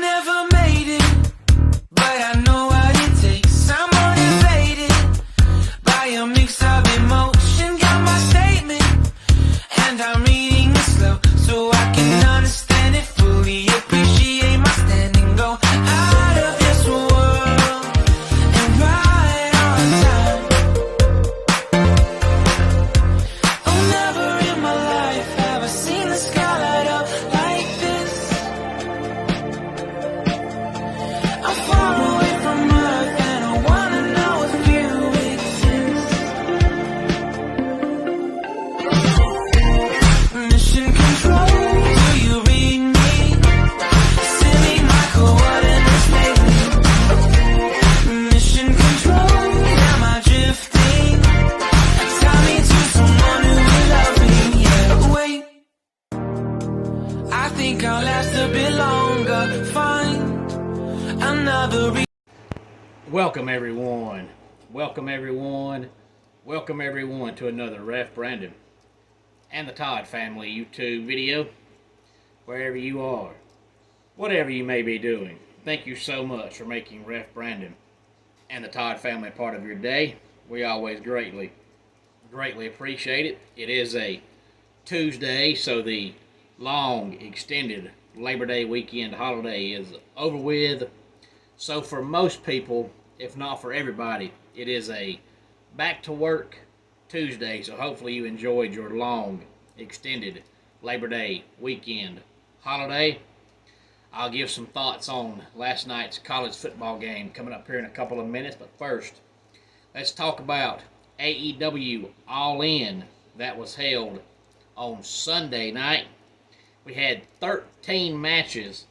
never made it, but I know what it takes. I'm motivated by a mix of emotion. Got my statement, and I'm reading it slow so I can understand it fully. Appreciate my standing, go out of this world and right on time. Oh, never in my life have I seen the sky light up like this. I'm far away from Earth and I wanna know if you exist. Mission control, do you read me? Send me my coordinates lately. Mission control, am I drifting? Tie me to someone who will love me, yeah. Wait, I think I'll last a bit longer. Find another reason. Welcome everyone. Welcome everyone. Welcome everyone to another Ref Brandon and the Todd family YouTube video. Wherever you are, whatever you may be doing, thank you so much for making Ref Brandon and the Todd family a part of your day. We always greatly appreciate it. It is a Tuesday, so the long extended Labor Day weekend holiday is over with. So for most people, if not for everybody, it is a back to work Tuesday. So hopefully you enjoyed your long extended Labor Day weekend holiday. I'll give some thoughts on last night's college football game coming up here in a couple of minutes. But first, let's talk about AEW All In that was held on Sunday night. We had 13 matches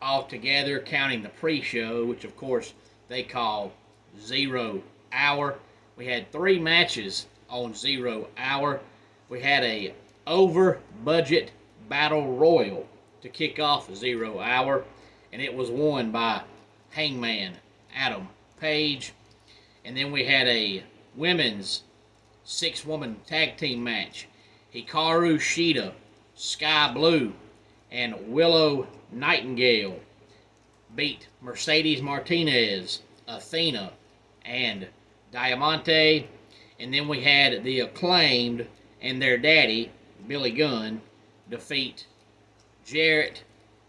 altogether, counting the pre-show, which of course they call 0 Hour. We had 3 matches on 0 Hour. We had a over-budget battle royal to kick off 0 Hour, and it was won by Hangman Adam Page. And then we had a women's 6-woman tag team match. Hikaru Shida, Sky Blue, and Willow Nightingale beat Mercedes Martinez, Athena, and Diamante. And then we had the Acclaimed and their daddy, Billy Gunn, defeat Jarrett,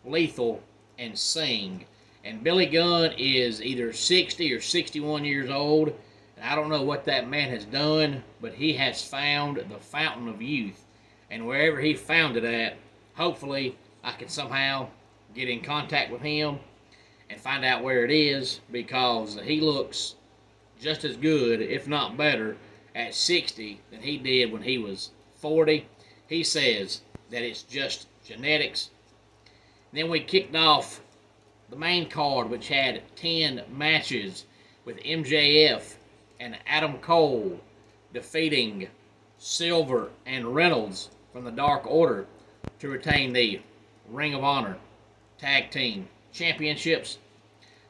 Lethal, and Singh. And Billy Gunn is either 60 or 61 years old. And I don't know what that man has done, but he has found the fountain of youth. And wherever he found it at, hopefully I can somehow get in contact with him and find out where it is, because he looks just as good, if not better, at 60 than he did when he was 40. He says that it's just genetics. Then we kicked off the main card, which had 10 matches, with MJF and Adam Cole defeating Silver and Reynolds from the Dark Order to retain the Ring of Honor Tag Team Championships.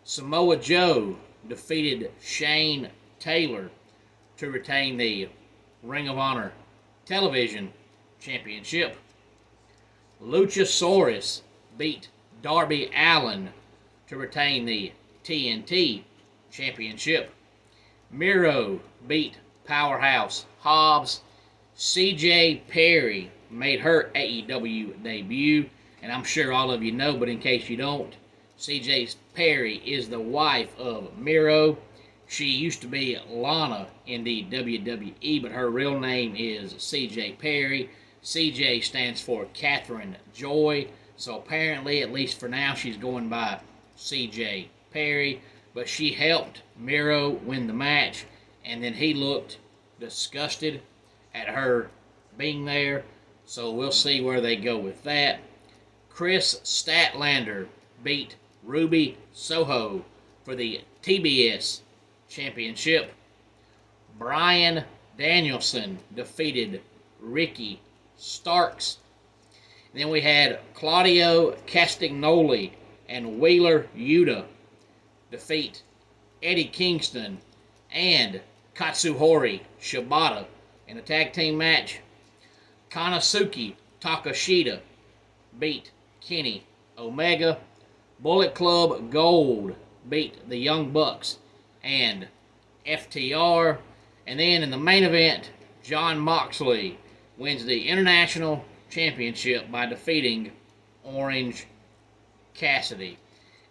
Samoa Joe defeated Shane Taylor to retain the Ring of Honor Television Championship. Luchasaurus beat Darby Allin to retain the TNT Championship. Miro beat Powerhouse Hobbs. CJ Perry made her AEW debut, and I'm sure all of you know, but in case you don't, CJ Perry is the wife of Miro. She used to be Lana in the WWE, but her real name is CJ Perry. CJ stands for Catherine Joy, so apparently, at least for now, she's going by CJ Perry. But she helped Miro win the match, and then he looked disgusted at her being there, so we'll see where they go with that. Chris Statlander beat Ruby Soho for the TBS Championship. Bryan Danielson defeated Ricky Starks. And then we had Claudio Castagnoli and Wheeler Yuta defeat Eddie Kingston and Katsuhori Shibata in a tag team match. Konosuke Takashita beat Kenny Omega. Bullet Club Gold beat the Young Bucks and FTR. And then in the main event, Jon Moxley wins the International Championship by defeating Orange Cassidy.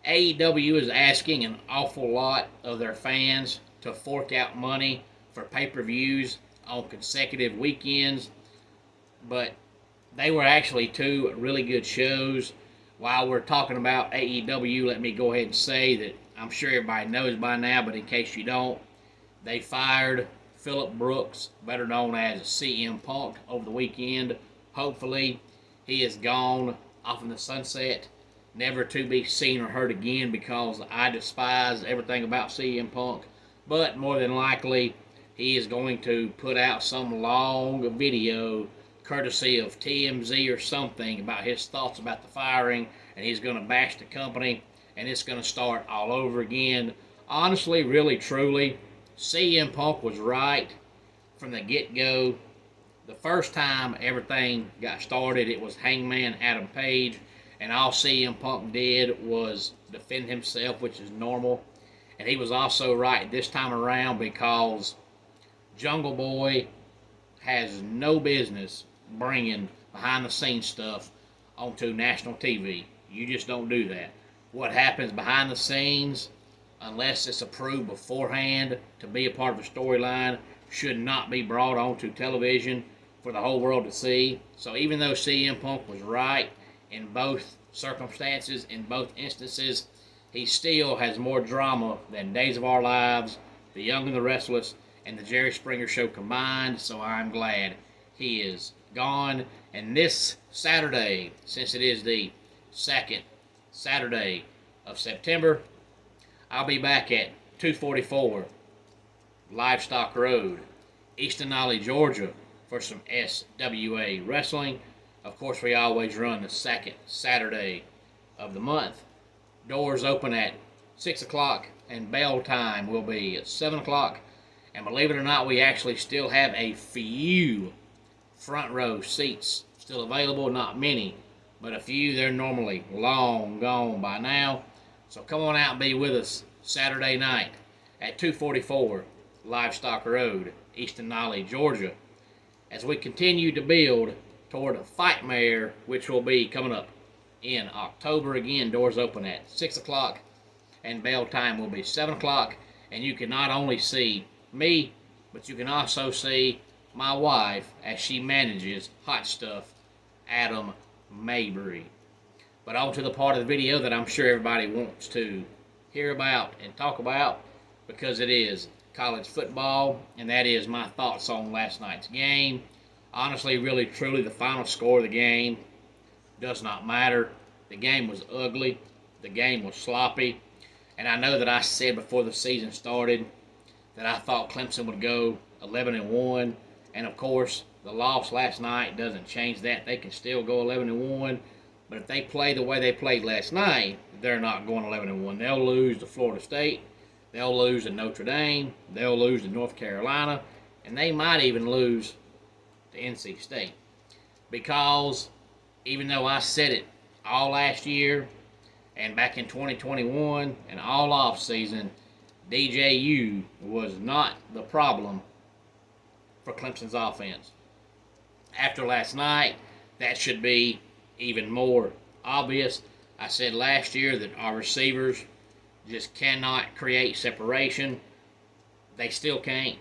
AEW is asking an awful lot of their fans to fork out money for pay-per-views on consecutive weekends, but they were actually two really good shows. While we're talking about AEW, let me go ahead and say that I'm sure everybody knows by now, but in case you don't, they fired Phillip Brooks, better known as CM Punk, over the weekend. Hopefully, he is gone off in the sunset, never to be seen or heard again, because I despise everything about CM Punk. But more than likely, he is going to put out some long video courtesy of TMZ or something about his thoughts about the firing, and he's going to bash the company, and it's going to start all over again. Honestly, really, truly, CM Punk was right from the get-go. The first time everything got started, it was Hangman Adam Page, and all CM Punk did was defend himself, which is normal. And he was also right this time around, because Jungle Boy has no business bringing behind-the-scenes stuff onto national TV. You just don't do that. What happens behind the scenes, unless it's approved beforehand to be a part of a storyline, should not be brought onto television for the whole world to see. So even though CM Punk was right in both circumstances, in both instances, he still has more drama than Days of Our Lives, The Young and the Restless, and The Jerry Springer Show combined. So I'm glad he is gone. And this Saturday, since it is the second Saturday of September, I'll be back at 244 Livestock Road, Easton Ollie, Georgia, for some SWA wrestling. Of course, we always run the second Saturday of the month. Doors open at 6 o'clock, and bell time will be at 7 o'clock. And believe it or not, we actually still have a few front row seats still available. Not many, but a few. They're normally long gone by now. So come on out and be with us Saturday night at 244 Livestock Road, Easton Ollie, Georgia, as we continue to build toward a Fightmare, which will be coming up in October. Again, doors open at 6 o'clock, and bell time will be 7 o'clock. And you can not only see me, but you can also see my wife as she manages Hot Stuff, Adam Mabry. But on to the part of the video that I'm sure everybody wants to hear about and talk about, because it is college football, and that is my thoughts on last night's game. Honestly, really, truly, the final score of the game does not matter. The game was ugly. The game was sloppy. And I know that I said before the season started that I thought Clemson would go 11-1. And of course, the loss last night doesn't change that. They can still go 11-1. But if they play the way they played last night, they're not going 11-1. They'll lose to Florida State. They'll lose to Notre Dame. They'll lose to North Carolina. And they might even lose to NC State. Because even though I said it all last year and back in 2021 and all off season, DJU was not the problem for Clemson's offense. After last night, that should be even more obvious. I said last year that our receivers just cannot create separation. They still can't.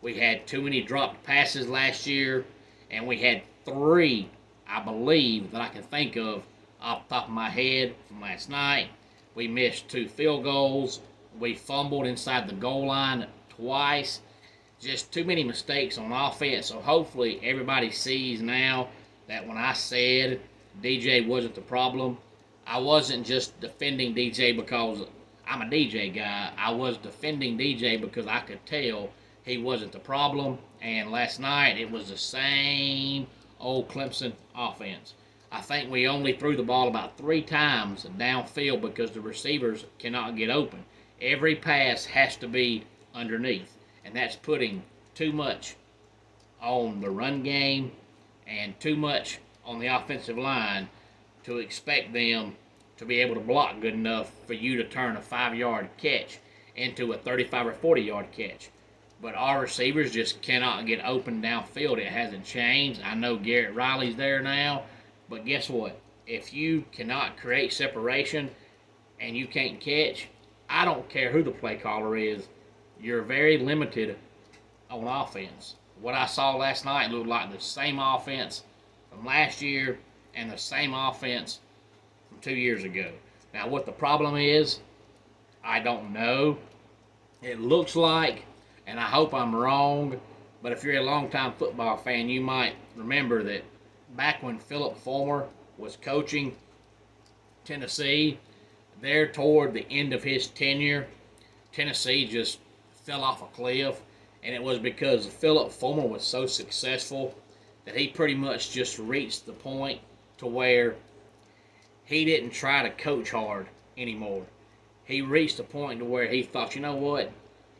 We had too many dropped passes last year, and we had 3, I believe, that I can think of off the top of my head from last night. We missed 2 field goals. We fumbled inside the goal line twice. Just too many mistakes on offense. So hopefully everybody sees now that when I said DJ wasn't the problem, I wasn't just defending DJ because I'm a DJ guy. I was defending DJ because I could tell he wasn't the problem. And last night it was the same old Clemson offense. I think we only threw the ball about 3 times downfield because the receivers cannot get open. Every pass has to be underneath, and that's putting too much on the run game and too much on the offensive line to expect them to be able to block good enough for you to turn a 5-yard catch into a 35 or 40-yard catch. But our receivers just cannot get open downfield. It hasn't changed. I know Garrett Riley's there now, but guess what? If you cannot create separation and you can't catch, I don't care who the play caller is, you're very limited on offense. What I saw last night looked like the same offense from last year and the same offense from 2 years ago. Now, what the problem is, I don't know. It looks like, and I hope I'm wrong, but if you're a longtime football fan, you might remember that back when Philip Fulmer was coaching Tennessee, there toward the end of his tenure, Tennessee just fell off a cliff, and it was because Philip Fulmer was so successful that he pretty much just reached the point to where he didn't try to coach hard anymore. He reached a point to where he thought, you know what,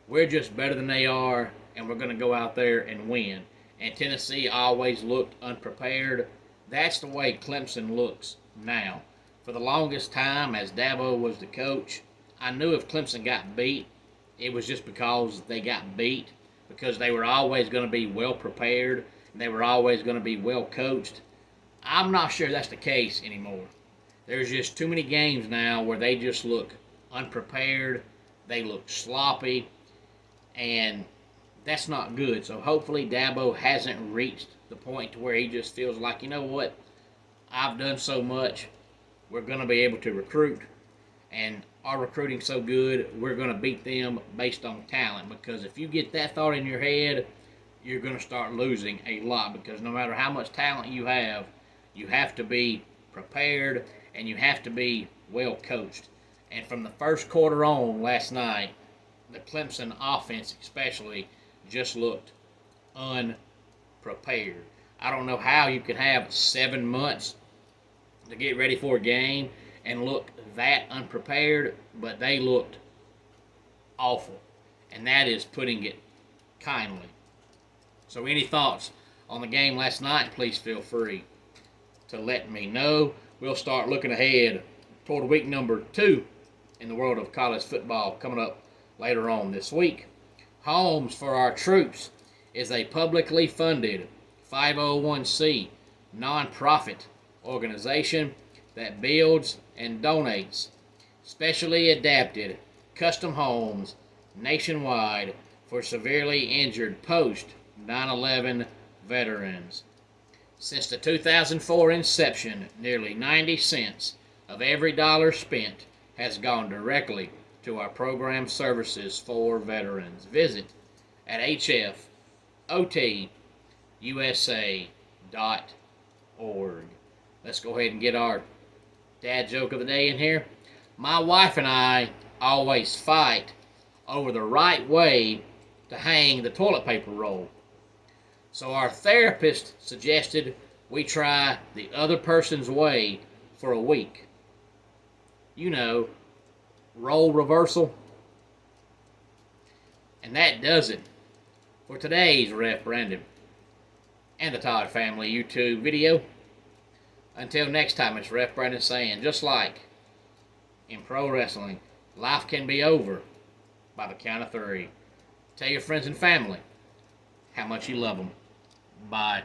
we're just better than they are, and we're going to go out there and win. And Tennessee always looked unprepared. That's the way Clemson looks now. For the longest time, as Dabo was the coach, I knew if Clemson got beat, it was just because they got beat, because they were always going to be well prepared, and they were always going to be well coached. I'm not sure that's the case anymore. There's just too many games now where they just look unprepared, they look sloppy, and that's not good. So hopefully Dabo hasn't reached the point to where he just feels like, you know what, I've done so much, we're going to be able to recruit, and our recruiting's so good, we're going to beat them based on talent. Because if you get that thought in your head, you're going to start losing a lot, because no matter how much talent you have to be prepared, and you have to be well coached. And from the first quarter on last night, the Clemson offense especially just looked unprepared. I don't know how you could have 7 months to get ready for a game and look that unprepared, but they looked awful. And that is putting it kindly. So any thoughts on the game last night, please feel free to let me know. We'll start looking ahead toward week number 2 in the world of college football coming up later on this week. Homes for Our Troops is a publicly funded 501c nonprofit organization that builds and donates specially adapted custom homes nationwide for severely injured post 9/11 veterans. Since the 2004 inception, nearly 90 cents of every dollar spent has gone directly to our program services for veterans. Visit at hfotusa.org. Let's go ahead and get our dad joke of the day in here. My wife and I always fight over the right way to hang the toilet paper roll. So our therapist suggested we try the other person's way for a week. You know, role reversal. And that does it for today's Ref Brandon and the Todd Family YouTube video. Until next time, it's Ref Brandon saying, just like in pro wrestling, life can be over by the count of 3. Tell your friends and family how much you love them. Bye.